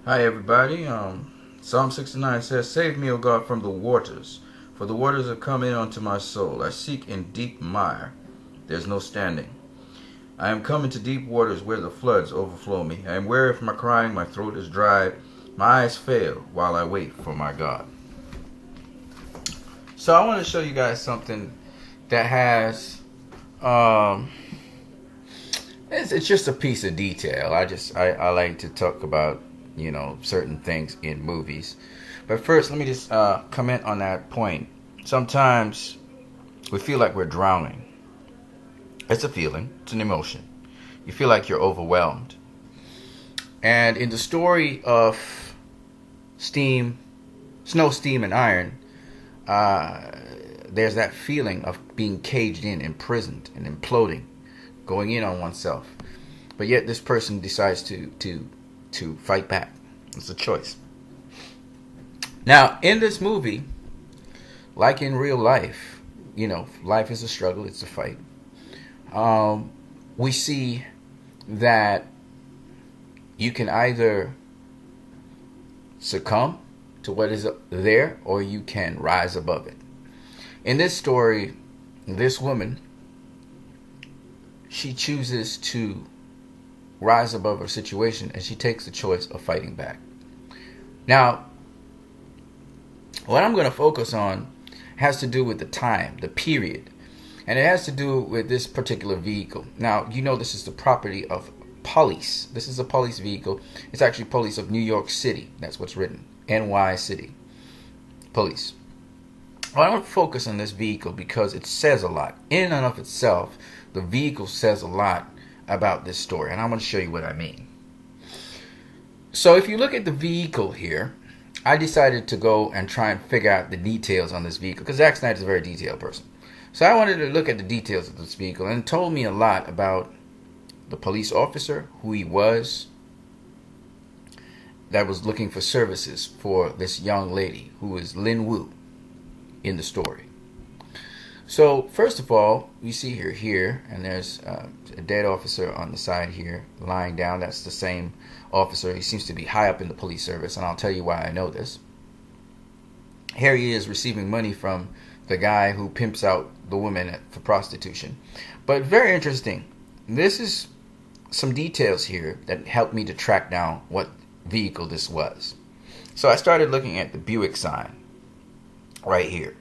Hi everybody. Psalm 69 says, "Save me, O God, from the waters, for the waters have come in unto my soul. I seek in deep mire. There's no standing. I am come into deep waters where the floods overflow me. I am weary of my crying, my throat is dry, my eyes fail while I wait for my God." So I want to show you guys something that has it's just a piece of detail. I like to talk about certain things in movies. But first, let me just comment on that point. Sometimes we feel like we're drowning. It's a feeling. It's an emotion. You feel like you're overwhelmed. And in the story of steam, snow, steam, and iron, there's that feeling of being caged in, imprisoned, and imploding, going in on oneself. But yet this person decides to fight back. It's a choice. Now, in this movie, like in real life, life is a struggle. It's a fight. We see that you can either succumb to what is there, or you can rise above it. In this story, this woman, she chooses to rise above her situation, and she takes the choice of fighting back. Now, what I'm going to focus on has to do with the time, the period, and it has to do with this particular vehicle. Now, this is the property of police. This is a police vehicle. It's actually police of New York City. That's what's written. NY City Police. I want to focus on this vehicle because it says a lot. In and of itself, the vehicle says a lot about this story, and I'm going to show you what I mean. So if you look at the vehicle here, I decided to go and try and figure out the details on this vehicle because Zack Snyder is a very detailed person. So I wanted to look at the details of this vehicle, and it told me a lot about the police officer, who he was, that was looking for services for this young lady who is Lin Wu in the story. So first of all, we see her here, and there's a dead officer on the side here lying down. That's the same officer. He seems to be high up in the police service, and I'll tell you why I know this. Here he is receiving money from the guy who pimps out the women for prostitution. But very interesting. This is some details here that helped me to track down what vehicle this was. So I started looking at the Buick sign right here.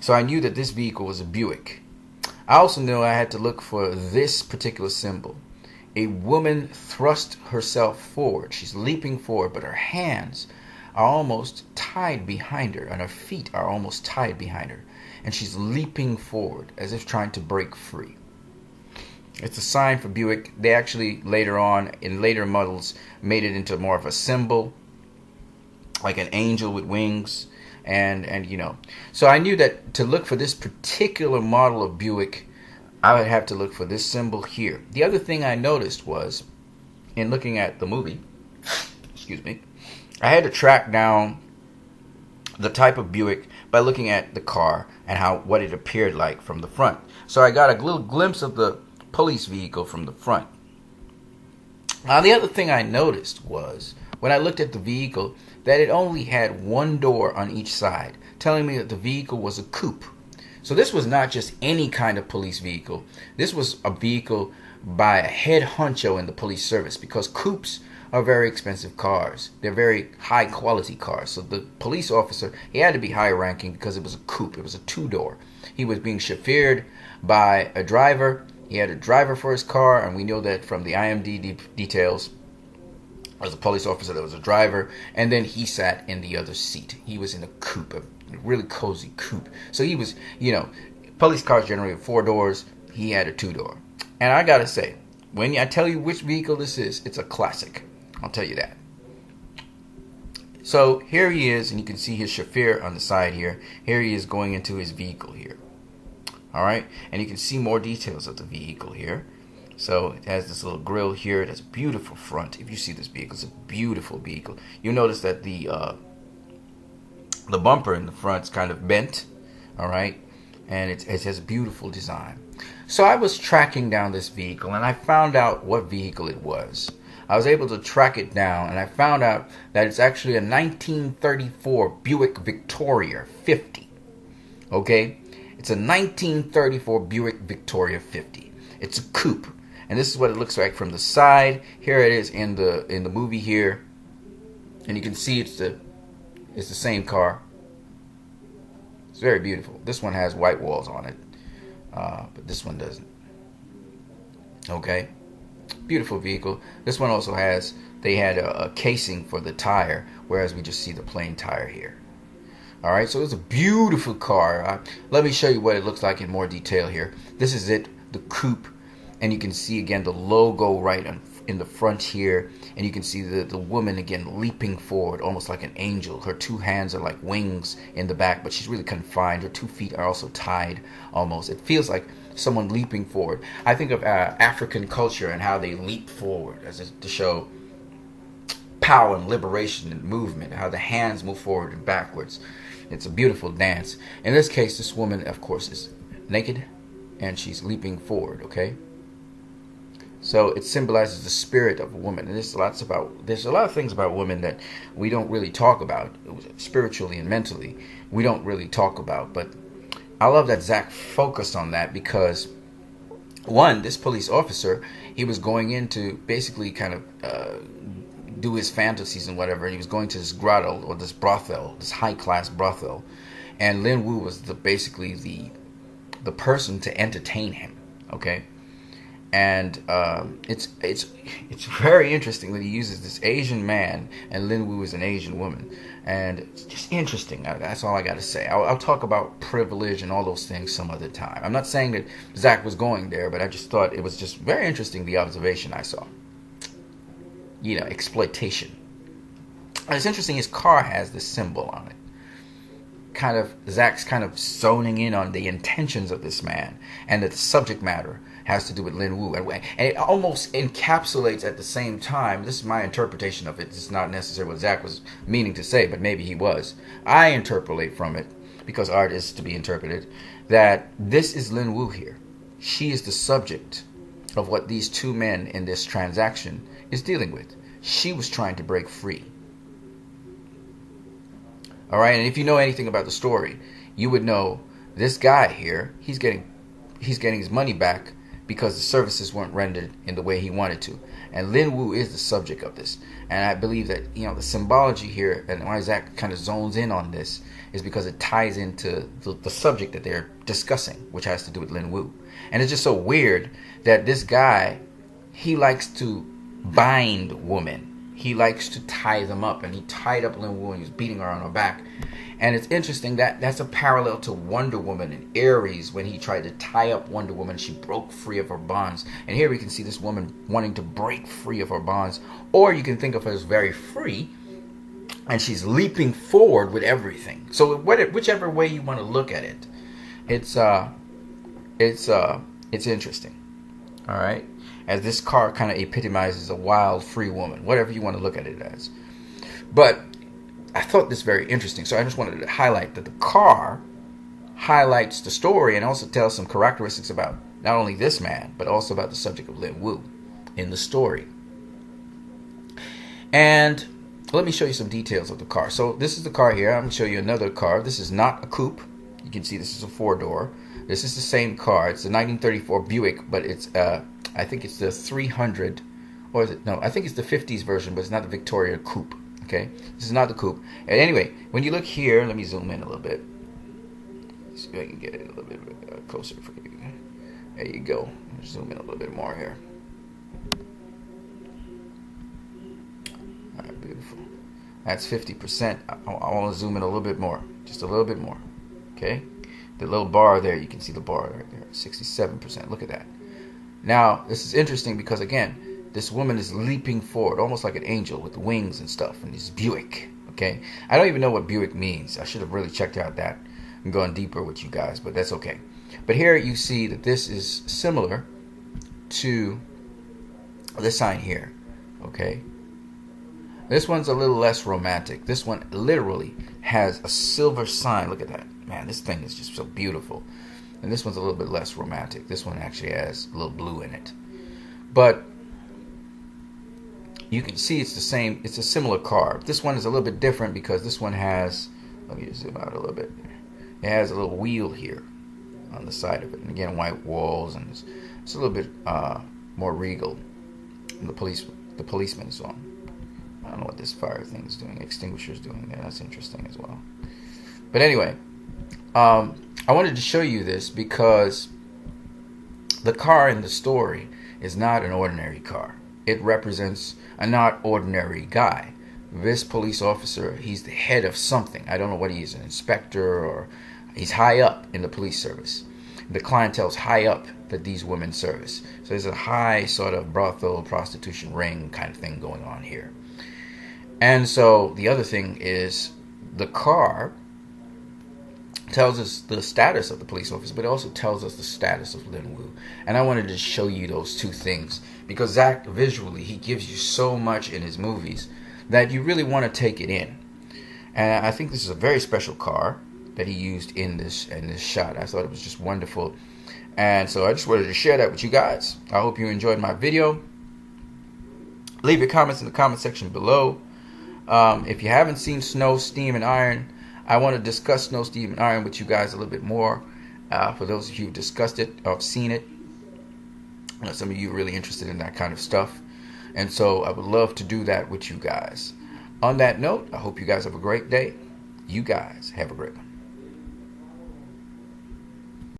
So I knew that this vehicle was a Buick. I also knew I had to look for this particular symbol. A woman thrust herself forward. She's leaping forward, but her hands are almost tied behind her, and her feet are almost tied behind her. And she's leaping forward as if trying to break free. It's a sign for Buick. They actually later on, in later models, made it into more of a symbol, like an angel with wings. So I knew that to look for this particular model of Buick, I would have to look for this symbol here. The other thing I noticed was, in looking at the movie, I had to track down the type of Buick by looking at the car and what it appeared like from the front. So I got a little glimpse of the police vehicle from the front. Now, the other thing I noticed was, when I looked at the vehicle, that it only had one door on each side, telling me that the vehicle was a coupe. So this was not just any kind of police vehicle. This was a vehicle by a head honcho in the police service, because coupes are very expensive cars. They're very high quality cars. So the police officer, he had to be high ranking because it was a coupe. It was a two-door. He was being chauffeured by a driver. He had a driver for his car, and we know that from the IMDb details. As a police officer, there was a driver, and then he sat in the other seat. He was in a coupe, a really cozy coupe. So he was, police cars generally have four doors. He had a two-door. And I gotta say, when I tell you which vehicle this is, it's a classic. I'll tell you that. So here he is, and you can see his chauffeur on the side here. Here he is going into his vehicle here. All right, and you can see more details of the vehicle here. So it has this little grill here. It has a beautiful front. If you see this vehicle, it's a beautiful vehicle. You'll notice that the bumper in the front is kind of bent. All right, and it has a beautiful design. So I was tracking down this vehicle, and I found out what vehicle it was. I was able to track it down, and I found out that it's actually a 1934 Buick Victoria 50. Okay? It's a 1934 Buick Victoria 50. It's a coupe. And this is what it looks like from the side. Here it is in the movie here. And you can see it's the same car. It's very beautiful. This one has white walls on it. But this one doesn't. Okay? Beautiful vehicle. This one also has, they had a casing for the tire, whereas we just see the plain tire here. Alright, so it's a beautiful car. Let me show you what it looks like in more detail here. This is it, the coupe. And you can see again the logo right in the front here. And you can see the woman again leaping forward, almost like an angel. Her two hands are like wings in the back, but she's really confined. Her 2 feet are also tied almost. It feels like someone leaping forward. I think of African culture and how they leap forward as to show power and liberation and movement, how the hands move forward and backwards. It's a beautiful dance. In this case, this woman, of course, is naked and she's leaping forward, okay? So it symbolizes the spirit of a woman. And there's a lot of things about women that we don't really talk about, spiritually and mentally. We don't really talk about. But I love that Zach focused on that because, one, this police officer, he was going in to basically kind of do his fantasies and whatever. And he was going to this grotto or this brothel, this high-class brothel. And Lin Wu was basically the person to entertain him, okay? And it's very interesting that he uses this Asian man and Lin Wu is an Asian woman, and it's just interesting. That's all I got to say. I'll talk about privilege and all those things some other time. I'm not saying that Zach was going there, but I just thought it was just very interesting, the observation I saw. You know, exploitation. And it's interesting, his car has this symbol on it. Kind of, Zach's kind of zoning in on the intentions of this man, and that the subject matter has to do with Lin Wu. And it almost encapsulates at the same time, this is my interpretation of it, it's not necessarily what Zach was meaning to say, but maybe he was. I interpolate from it, because art is to be interpreted, that this is Lin Wu here. She is the subject of what these two men in this transaction is dealing with. She was trying to break free. Alright, and if you know anything about the story, you would know this guy here, he's getting his money back because the services weren't rendered in the way he wanted to. And Lin Wu is the subject of this. And I believe that, you know, the symbology here, and why Zach kind of zones in on this, is because it ties into the subject that they're discussing, which has to do with Lin Wu. And it's just so weird that this guy, he likes to bind women. He likes to tie them up, and he tied up Lin Wu and he was beating her on her back. And it's interesting that that's a parallel to Wonder Woman and Ares. When he tried to tie up Wonder Woman, she broke free of her bonds. And here we can see this woman wanting to break free of her bonds. Or you can think of her as very free, and she's leaping forward with everything. So whichever way you want to look at it, it's interesting. All right, as this car kind of epitomizes a wild, free woman, whatever you want to look at it as. But I thought this very interesting, so I just wanted to highlight that the car highlights the story and also tells some characteristics about not only this man, but also about the subject of Lin Wu in the story. And let me show you some details of the car. So this is the car here. I'm going to show you another car. This is not a coupe. You can see this is a 4-door. This is the same car. It's a 1934 Buick, but it's I think it's the 300, or is it? No, I think it's the 50s version, but it's not the Victoria coupe. Okay, this is not the coupe. And anyway, when you look here, let me zoom in a little bit. See if I can get it a little bit closer for you. There you go. Zoom in a little bit more here. All right, beautiful. That's 50%. I want to zoom in a little bit more, just a little bit more. Okay, the little bar there, you can see the bar right there, 67%. Look at that. Now, this is interesting because again, this woman is leaping forward, almost like an angel with wings and stuff, and this Buick, okay? I don't even know what Buick means. I should have really checked out that and gone deeper with you guys, but that's okay. But here you see that this is similar to this sign here, okay? This one's a little less romantic. This one literally has a silver sign. Look at that. Man, this thing is just so beautiful. And this one's a little bit less romantic. This one actually has a little blue in it. But you can see it's the same. It's a similar car. This one is a little bit different because this one has, let me zoom out a little bit. It has a little wheel here on the side of it, and again, white walls, and it's a little bit more regal. And the policeman is on. I don't know what this fire thing is doing. Extinguisher's doing there. That's interesting as well. But anyway, I wanted to show you this because the car in the story is not an ordinary car. It represents a not ordinary guy. This police officer, he's the head of something. I don't know what he is, an inspector, or he's high up in the police service. The clientele's high up that these women service. So there's a high sort of brothel, prostitution ring kind of thing going on here. And so the other thing is the car tells us the status of the police officer, but it also tells us the status of Lin Wu. And I wanted to show you those two things because Zach, visually, he gives you so much in his movies that you really want to take it in. And I think this is a very special car that he used in this shot. I thought it was just wonderful. And so I just wanted to share that with you guys. I hope you enjoyed my video. Leave your comments in the comment section below. If you haven't seen Snow, Steam, and Iron, I want to discuss Snow, Steam, and Iron with you guys a little bit more. For those of you who've discussed it or seen it, some of you are really interested in that kind of stuff. And so I would love to do that with you guys. On that note, I hope you guys have a great day. You guys have a great one.